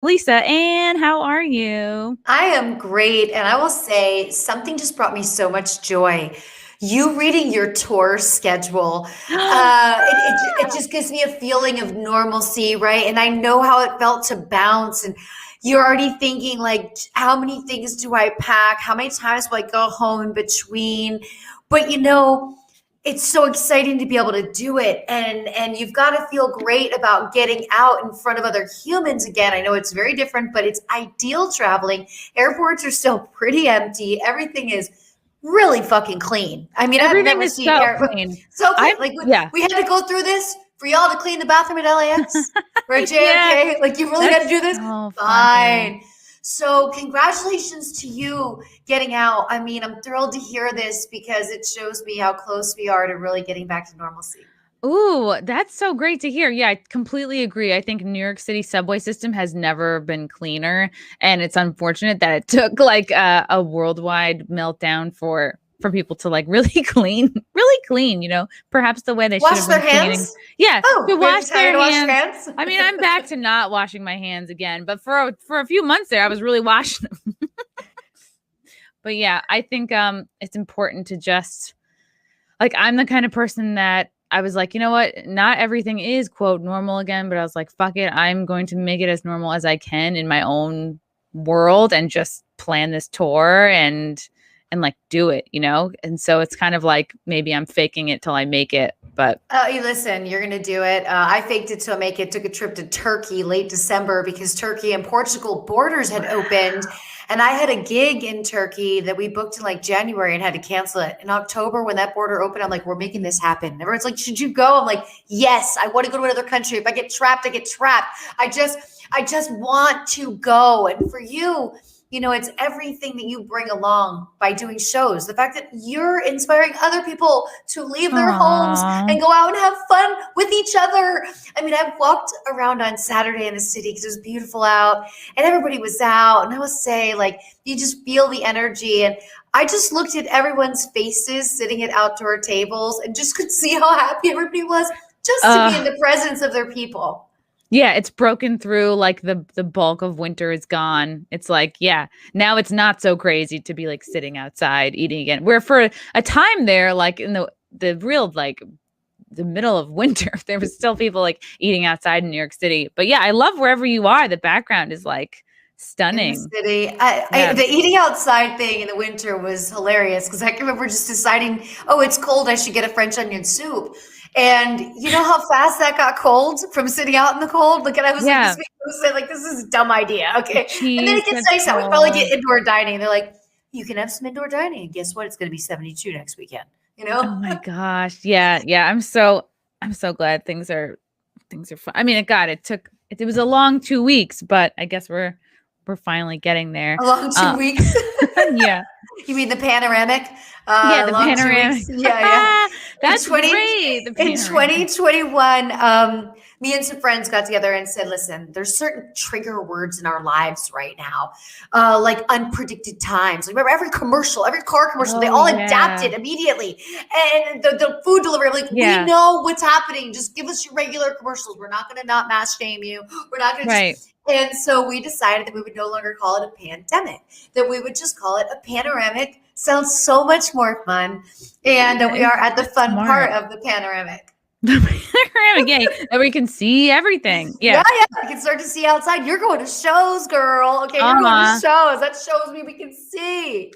Lisa, and how are you? I am great. And I will say something just brought me so much joy. You reading your tour schedule, it just gives me a feeling of normalcy, right? And I know how it felt to bounce. And you're already thinking, like, how many things do I pack? How many times will I go home in between? But it's so exciting to be able to do it, and you've got to feel great about getting out in front of other humans again. I know it's very different, but it's ideal traveling. Airports are still pretty empty. Everything is really fucking clean. I mean, I've Everything never is seen so air clean. so clean. I Like Yeah. we had to go through this for y'all to clean the bathroom at LAX or at Yeah, JFK. Like, you really had to that's do this? so funny. Fine. So congratulations to you getting out. I mean, I'm thrilled to hear this because it shows me how close we are to really getting back to normalcy. Ooh, that's so great to hear. Yeah, I completely agree. I think New York City subway system has never been cleaner, and it's unfortunate that it took like a worldwide meltdown for people to like really really clean, perhaps the way they should Wash have their been cleaning. hands? Yeah, Oh, to we're wash just their tired to wash their hands. hands? I mean, I'm back to not washing my hands again, but for a few months there, I was really washing them. But yeah, I think it's important to just like, I'm the kind of person that I was like, you know what? Not everything is quote normal again, but I was like, fuck it. I'm going to make it as normal as I can in my own world and just plan this tour and like do it. And so it's kind of like maybe I'm faking it till I make it. But You listen, you're going to do it. I faked it till I make it. Took a trip to Turkey late December because Turkey and Portugal borders had opened. And I had a gig in Turkey that we booked in like January and had to cancel it. In October, when that border opened, I'm like, we're making this happen. And everyone's like, should you go? I'm like, yes, I want to go to another country. If I get trapped, I get trapped. I just want to go. And for you, it's everything that you bring along by doing shows. The fact that you're inspiring other people to leave their homes aw. and go out and have fun with each other. I mean, I walked around on Saturday in the city because it was beautiful out and everybody was out. And I must say, like, you just feel the energy. And I just looked at everyone's faces sitting at outdoor tables and just could see how happy everybody was just to be in Uh the presence of their people. yeah, it's broken through, like the bulk of winter is gone. It's like, yeah, now it's not so crazy to be like sitting outside eating again. Where for a time there, like in the real like the middle of winter, there was still people like eating outside in New York City. But yeah, I love wherever you are. The background is like In the stunning. city. Yeah. The eating outside thing in the winter was hilarious because I can remember just deciding, oh, it's cold, I should get a French onion soup. And you know how fast that got cold from sitting out in the cold? Like, and I was like, this Yeah. makes no sense. Like, this is a dumb idea. The Okay. And then cheese it gets gets nice out. We probably cold. get indoor dining. They're like, you can have some indoor dining. And guess what? It's going to be 72 next weekend, you Oh know? my gosh. Yeah, yeah. I'm so glad things are fun. I mean, it was a long 2 weeks, but I guess we're finally getting there. Along two Uh weeks. yeah. You mean the panoramic? Yeah, the Long 2 weeks. panoramic. Yeah, yeah. In That's 20 great. The in panoramic. 2021, me and some friends got together and said, listen, there's certain trigger words in our lives right now, like unpredicted times. Like, remember every commercial, every car commercial, they Oh all yeah. adapted immediately. And the food delivery, like, we Yeah. know what's happening. Just give us your regular commercials. We're not going to not mass shame you. We're not going to Right. just. And so we decided that we would no longer call it a pandemic, that we would just call it a panoramic. Sounds so much more fun. And we are at the That's fun part smart. of the panoramic. The panoramic, yeah, that we can see everything. Yeah, Yeah. yeah. We can start to see outside. You're going to shows, girl. Okay, you're going to Uh-huh. shows. That shows me we can see.